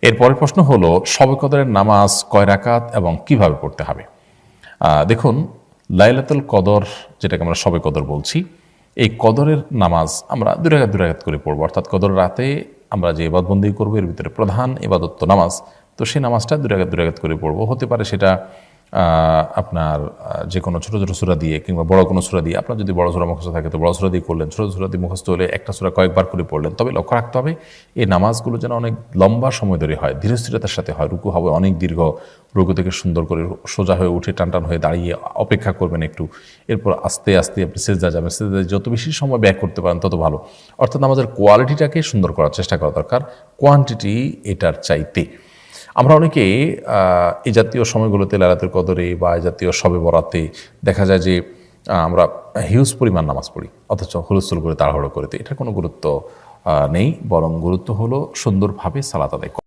এরপরের প্রশ্ন হলো শবে কদরের নামাজ কয় রাকাত এবং কিভাবে পড়তে হবে। দেখুন, লাইলাতুল কদর যেটাকে আমরা শবে কদর বলছি, এই কদরের নামাজ আমরা দুই রাকাত করে পড়বো। অর্থাৎ কদর রাতে আমরা যে ইবাদতবন্দি করবো এর ভিতরে প্রধান ইবাদত তো নামাজ, তো সেই নামাজটা দুই রাকাত করে পড়বো। হতে পারে সেটা আপনার যে কোনো ছোটো ছোটো সূরা দিয়ে কিংবা বড় কোনো সূরা দিয়ে, আপনার যদি বড় সূরা মুখস্থ থাকে তো বড় সূরা দিয়ে করলেন, ছোটো সূরা দিয়ে মুখস্থ হলে একটা সূরা কয়েকবার করে পড়লেন। তবে লক্ষ্য রাখতে হবে এই নামাজগুলো যেন অনেক লম্বা সময় ধরে হয়, ধীরস্থিরতার সাথে হয়। রুকু হবে অনেক দীর্ঘ, রুকু থেকে সুন্দর করে সোজা হয়ে উঠে টান হয়ে দাঁড়িয়ে অপেক্ষা করবেন একটু, এরপর আস্তে আস্তে আপনি সেজদা যাবেন। সেজদায় যত বেশি সময় ব্যয় করতে পারেন তত ভালো। অর্থাৎ নামাজের কোয়ালিটিটাকে সুন্দর করার চেষ্টা করা দরকার, কোয়ান্টিটি এটার চাইতে। আমরা অনেকে এই জাতীয় সময়গুলোতে লাইলাতুল কদরে বা এই জাতীয় শবে বরাতে দেখা যায় যে আমরা হিউজ পরিমাণ নামাজ পড়ি, অথচ হুলস্থুল করে তাড়াহুড়ো করে। তো এটার কোনো গুরুত্ব নেই, বরং গুরুত্ব হলো সুন্দরভাবে সালাত আদায় করা।